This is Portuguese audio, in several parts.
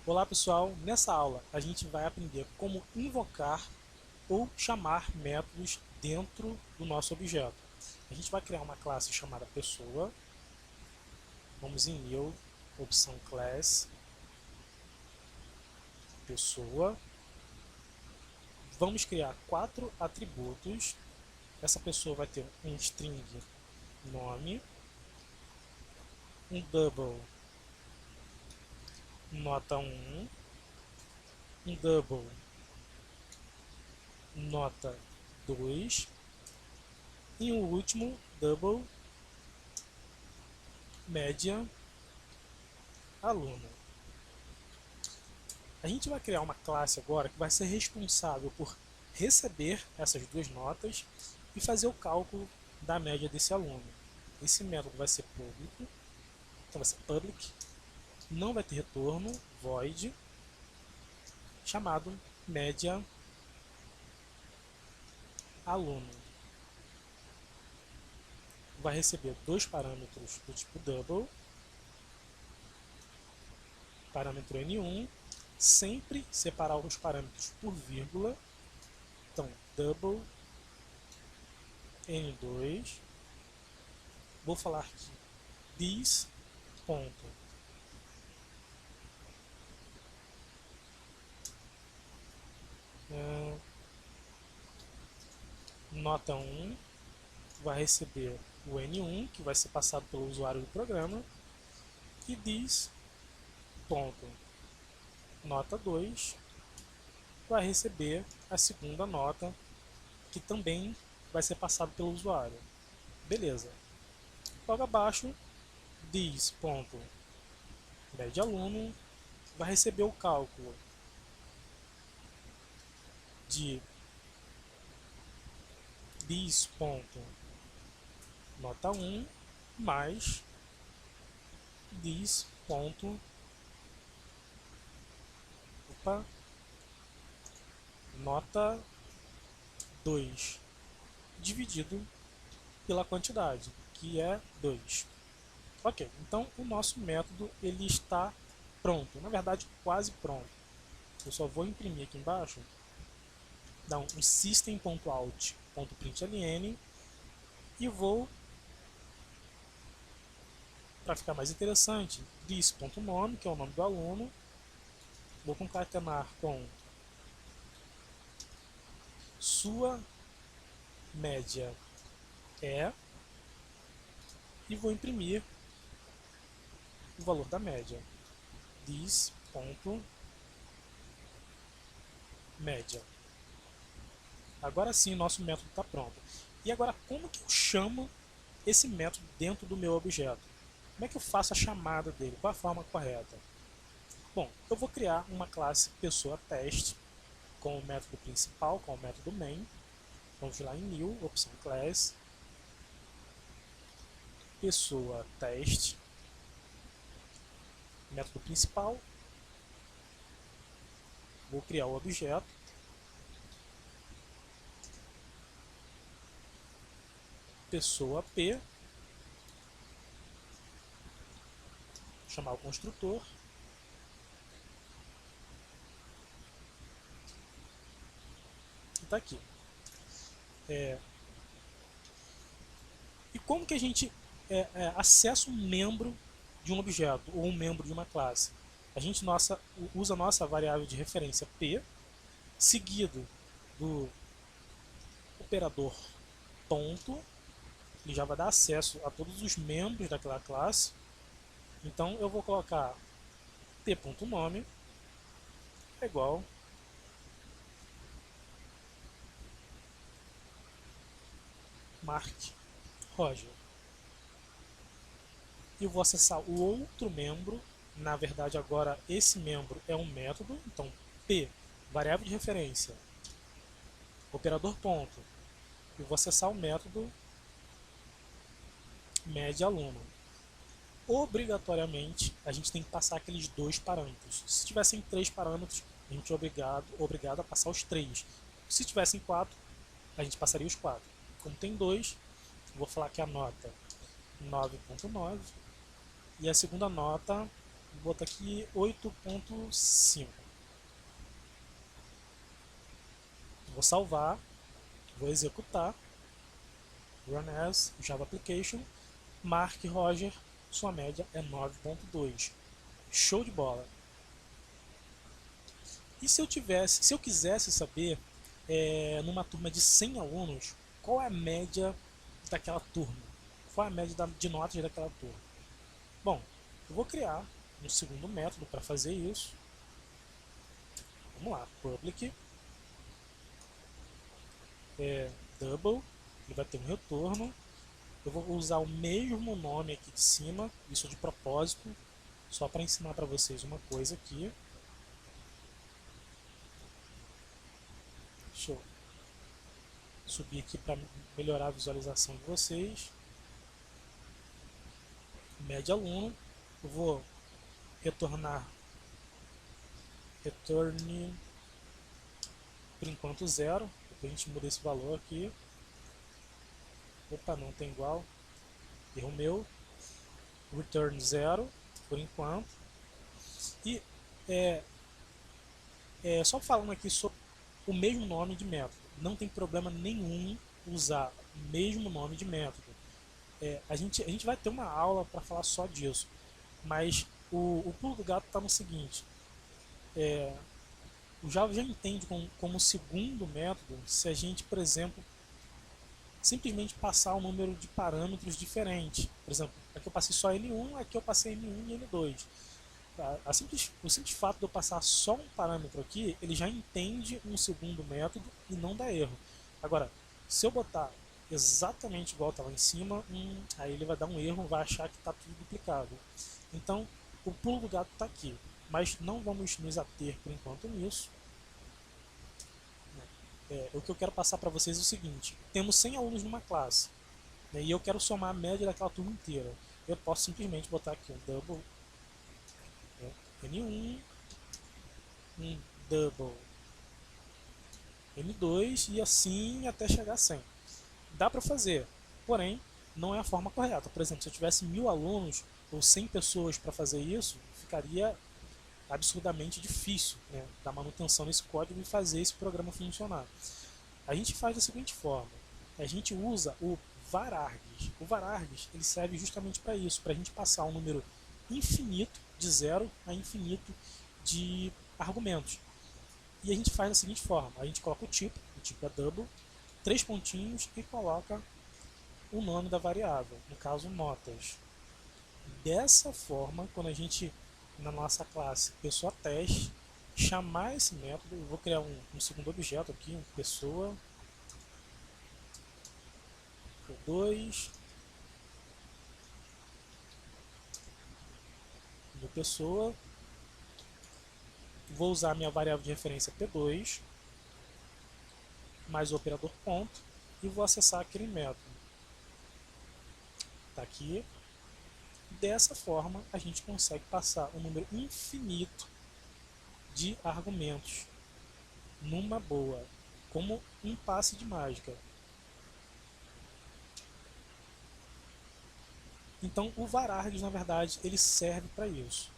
Olá pessoal, nessa aula a gente vai aprender como invocar ou chamar métodos dentro do nosso objeto. A gente vai criar uma classe chamada pessoa, vamos em New, opção Class, pessoa, vamos criar 4 atributos, essa pessoa vai ter um string nome, um double nota 1, um double nota 2 e o último double média aluno. A gente vai criar uma classe agora que vai ser responsável por receber essas duas notas e fazer o cálculo da média desse aluno. Esse método vai ser público, então vai ser public, não vai ter retorno, void, chamado média aluno. Vai receber dois parâmetros do tipo double, parâmetro N1, sempre separar os parâmetros por vírgula, então double N2, vou falar aqui this ponto nota 1 vai receber o N1 que vai ser passado pelo usuário do programa e this ponto nota 2 vai receber a segunda nota que também vai ser passado pelo usuário. Beleza. Logo abaixo this ponto média aluno vai receber o cálculo de this ponto nota 1 mais this ponto nota 2 dividido pela quantidade, que é 2. Ok, então o nosso método ele está pronto, na verdade quase pronto. Eu só vou imprimir aqui embaixo, dar um system.out.println e vou, para ficar mais interessante, this.nome, que é o nome do aluno, vou concatenar com sua média e vou imprimir o valor da média. This.média. Agora sim, nosso método está pronto. E agora, como que eu chamo esse método dentro do meu objeto? Como é que eu faço a chamada dele? Qual a forma correta? Bom, eu vou criar uma classe pessoa teste com o método principal, com o método main. Vamos lá em new, opção class, pessoa teste, método principal, vou criar o objeto, pessoa p, chamar o construtor, e está aqui. E como que a gente acessa um membro de um objeto ou um membro de uma classe? A gente usa a nossa variável de referência p, seguido do operador ponto, ele já vai dar acesso a todos os membros daquela classe. Então eu vou colocar t.nome é igual Mark Roger. E eu vou acessar o outro membro. Na verdade, agora esse membro é um método. Então, p, variável de referência, operador ponto. Eu vou acessar o método média aluno. Obrigatoriamente, a gente tem que passar aqueles dois parâmetros. Se tivessem 3 parâmetros, a gente é obrigado a passar os 3. Se tivessem 4, a gente passaria os 4. Como tem 2, vou falar que a nota 9.9 e a segunda nota Vou botar aqui 8.5. Vou salvar, vou executar, run as Java Application, Mark Roger, sua média é 9.2. Show de bola! E se eu quisesse saber, numa turma de 100 alunos, qual é a média daquela turma? Qual é a média de notas daquela turma? Bom, eu vou criar um segundo método para fazer isso. Vamos lá, public double, ele vai ter um retorno. Eu vou usar o mesmo nome aqui de cima, isso de propósito, só para ensinar para vocês uma coisa aqui. Deixa eu subir aqui para melhorar a visualização de vocês. Média aluno, eu vou retornar return por enquanto 0, depois a gente muda esse valor aqui. Opa, não tem igual, erro meu. Return 0 por enquanto. E só falando aqui sobre o mesmo nome de método, não tem problema nenhum usar o mesmo nome de método. A gente vai ter uma aula para falar só disso, mas o pulo do gato está no seguinte: o Java já entende como segundo método se a gente, por exemplo, simplesmente passar um número de parâmetros diferentes. Por exemplo, aqui eu passei só N1, aqui eu passei N1 e N2. O simples fato de eu passar só um parâmetro aqui, ele já entende um segundo método e não dá erro. Agora, se eu botar exatamente igual estava em cima, aí ele vai dar um erro, vai achar que está tudo duplicado. Então, o pulo do gato está aqui, mas não vamos nos ater por enquanto nisso. O que eu quero passar para vocês é o seguinte: temos 100 alunos numa classe, né, e eu quero somar a média daquela turma inteira. Eu posso simplesmente botar aqui um double N1, um double N2 e assim até chegar a 100. Dá para fazer, porém não é a forma correta. Por exemplo, se eu tivesse 1000 alunos ou 100 pessoas para fazer isso, ficaria absurdamente difícil, né, dar manutenção nesse código e fazer esse programa funcionar. A gente faz da seguinte forma: a gente usa o varargs. O varargs ele serve justamente para isso, para a gente passar um número infinito, de 0 a infinito de argumentos. E a gente faz da seguinte forma: a gente coloca o tipo é double, 3 pontinhos e coloca o nome da variável, no caso notas. Dessa forma, quando a gente, na nossa classe pessoa teste, chamar esse método, eu vou criar um segundo objeto aqui, um pessoa 2 do pessoa, vou usar a minha variável de referência P2 mais o operador ponto e vou acessar aquele método. Está aqui. Dessa forma, a gente consegue passar um número infinito de argumentos numa boa, como um passe de mágica. Então, o varargs, na verdade, ele serve para isso.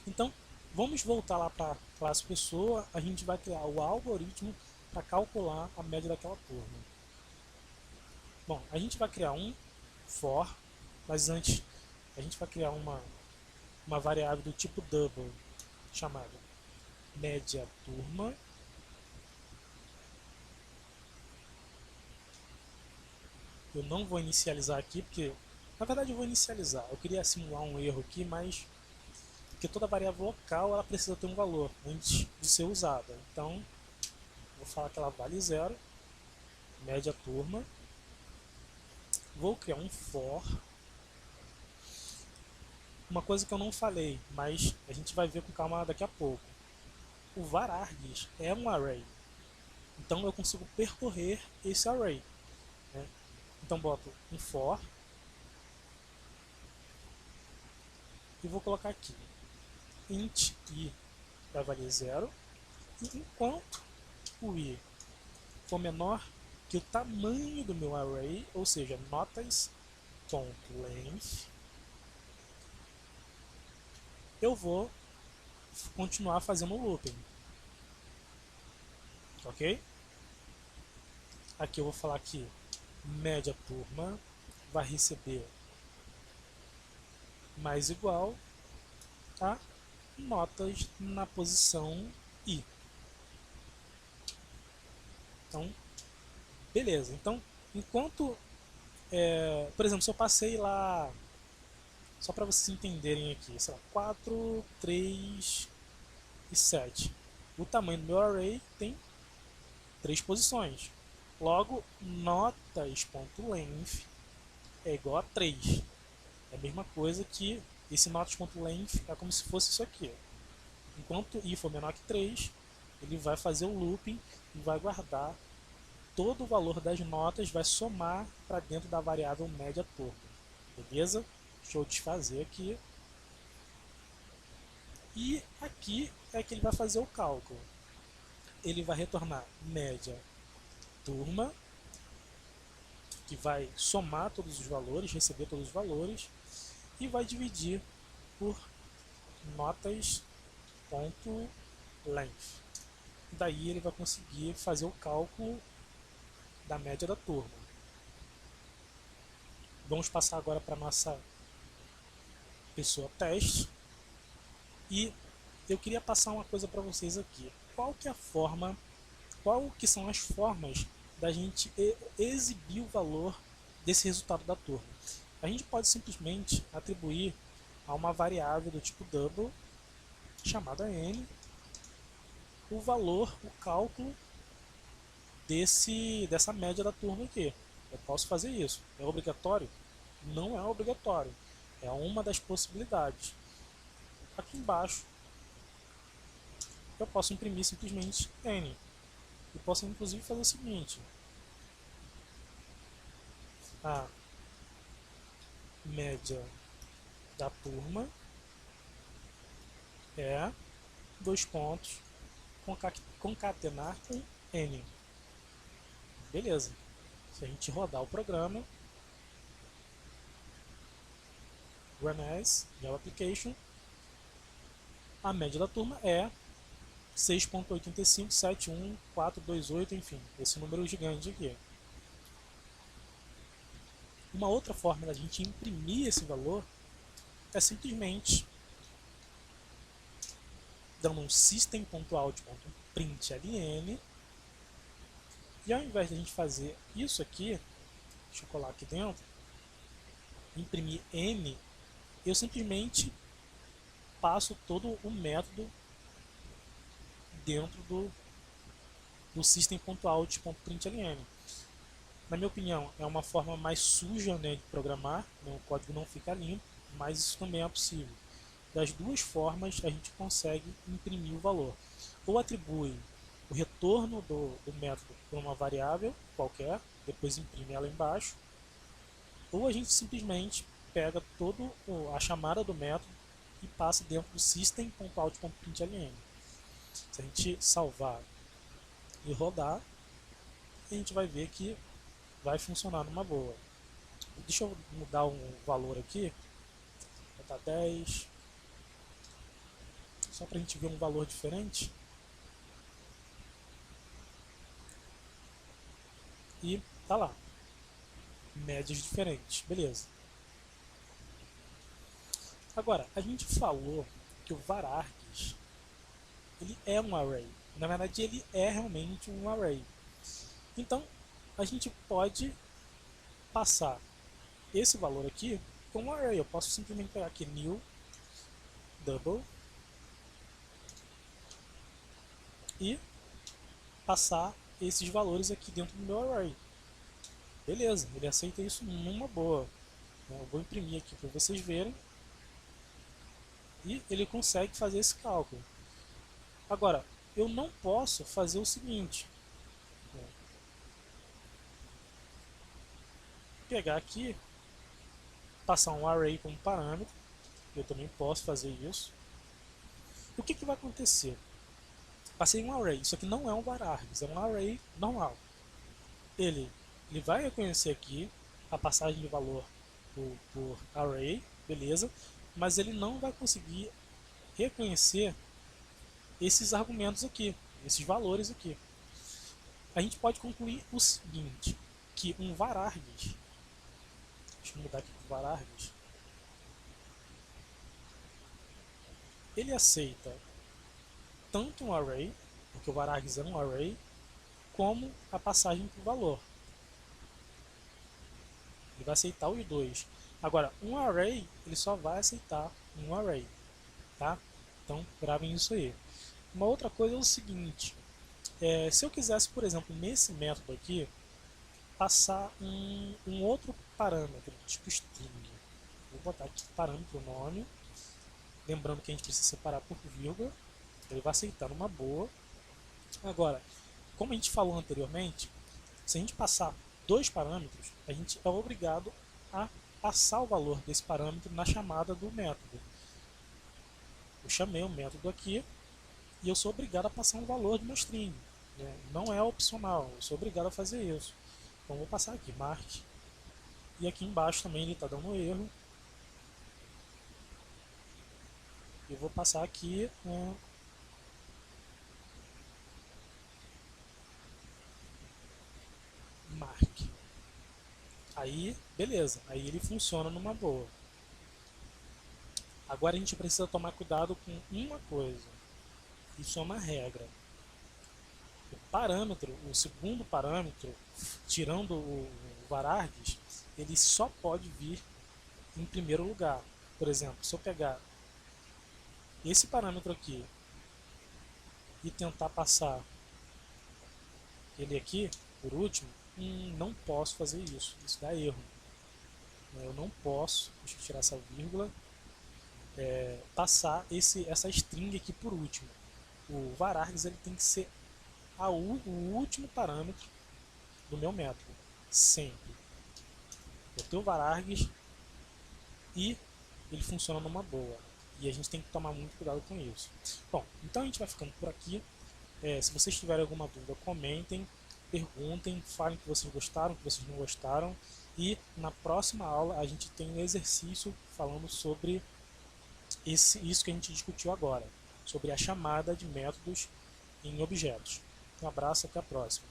Então, vamos voltar lá para a classe pessoa, a gente vai criar o algoritmo para calcular a média daquela turma. Bom, a gente vai criar um for, mas antes a gente vai criar uma variável do tipo double, chamada média turma. Eu não vou inicializar aqui, porque na verdade eu vou inicializar. Eu queria simular um erro aqui, mas porque toda variável local ela precisa ter um valor antes de ser usada. Então, vou falar que ela vale 0, média turma. Vou criar um for. Uma coisa que eu não falei, mas a gente vai ver com calma daqui a pouco. O varargs é um array. Então eu consigo percorrer esse array, né? Então boto um for e vou colocar aqui int i vai valer 0, e enquanto o i for menor que o tamanho do meu array, ou seja, notas.length, eu vou continuar fazendo o looping, ok? Aqui eu vou falar que média turma vai receber mais igual a notas na posição I. Então, beleza. Então, enquanto, por exemplo, se eu passei lá, só para vocês entenderem aqui, sei lá, 4, 3 e 7. O tamanho do meu array tem 3 posições. Logo, notas.length é igual a 3. É a mesma coisa que esse notas.length é como se fosse isso aqui. Enquanto i for menor que 3, ele vai fazer o looping e vai guardar todo o valor das notas, vai somar para dentro da variável média turma. Beleza? Deixa eu desfazer aqui. E aqui é que ele vai fazer o cálculo. Ele vai retornar média turma, que vai somar todos os valores, receber todos os valores, e vai dividir por notas.length. Daí ele vai conseguir fazer o cálculo da média da turma. Vamos passar agora para a nossa pessoa teste. E eu queria passar uma coisa para vocês aqui. Qual que são as formas da gente exibir o valor desse resultado da turma? A gente pode simplesmente atribuir a uma variável do tipo double, chamada n, o valor, o cálculo dessa média da turma aqui. Eu posso fazer isso. É obrigatório? Não é obrigatório. É uma das possibilidades. Aqui embaixo eu posso imprimir simplesmente n. E posso inclusive fazer o seguinte: a média da turma é dois pontos concatenar com n. Beleza. Se a gente rodar o programa, run as Java Application, a média da turma é 6.8571428, enfim, esse número gigante aqui. Uma outra forma da gente imprimir esse valor é simplesmente dando um system.out.println, e ao invés de a gente fazer isso aqui, deixa eu colar aqui dentro, imprimir n, eu simplesmente passo todo o método dentro do system.out.println. Na minha opinião, é uma forma mais suja, né, de programar, né, o código não fica limpo, mas isso também é possível. Das duas formas a gente consegue imprimir o valor. Ou atribui o retorno do método para uma variável qualquer, depois imprime ela embaixo, ou a gente simplesmente pega toda a chamada do método e passa dentro do system.out.println. Se a gente salvar e rodar, a gente vai ver que vai funcionar numa boa. Deixa eu mudar um valor aqui, botar 10, só para a gente ver um valor diferente. E tá lá, médias diferentes, beleza. Agora, a gente falou que o varargs ele é um array. Na verdade, ele é realmente um array. Então, a gente pode passar esse valor aqui com um array. Eu posso simplesmente pegar aqui new double e passar esses valores aqui dentro do meu array. Beleza, ele aceita isso numa boa. Eu vou imprimir aqui para vocês verem. E ele consegue fazer esse cálculo. Agora, eu não posso fazer o seguinte: pegar aqui, passar um array como parâmetro. Eu também posso fazer isso. O que vai acontecer? Passei um array. Isso aqui não é um varargs, é um array normal. Ele vai reconhecer aqui a passagem de valor por array, beleza, mas ele não vai conseguir reconhecer esses argumentos aqui, esses valores aqui. A gente pode concluir o seguinte, que um varargs, deixa eu mudar aqui para varargs, ele aceita tanto um array, porque o varargs é um array, como a passagem por valor. Ele vai aceitar os dois. Agora, um array, ele só vai aceitar um array, tá? Então, gravem isso aí. Uma outra coisa é o seguinte, se eu quisesse, por exemplo, nesse método aqui, passar um outro parâmetro, tipo string. Vou botar aqui parâmetro nome, lembrando que a gente precisa separar por vírgula, ele vai aceitar numa boa. Agora, como a gente falou anteriormente, se a gente passar dois parâmetros, a gente é obrigado a passar o valor desse parâmetro na chamada do método. Eu chamei o método aqui e eu sou obrigado a passar um valor de uma string. Né? Não é opcional, eu sou obrigado a fazer isso. Então vou passar aqui, mark. E aqui embaixo também ele está dando erro. Eu vou passar aqui mark. Aí, beleza. Aí ele funciona numa boa. Agora a gente precisa tomar cuidado com uma coisa. Isso é uma regra. O parâmetro, o segundo parâmetro, tirando o varargs, ele só pode vir em primeiro lugar. Por exemplo, se eu pegar esse parâmetro aqui e tentar passar ele aqui, por último, não posso fazer isso. Isso dá erro. Eu não posso, deixa eu tirar essa vírgula, passar essa string aqui por último. O varargs ele tem que ser o último parâmetro do meu método, sempre. Botei o varargs e ele funciona numa boa. E a gente tem que tomar muito cuidado com isso. Bom, então a gente vai ficando por aqui. Se vocês tiverem alguma dúvida, comentem, perguntem, falem que vocês gostaram, que vocês não gostaram. E na próxima aula a gente tem um exercício falando sobre isso que a gente discutiu agora, sobre a chamada de métodos em objetos. Um abraço, até a próxima.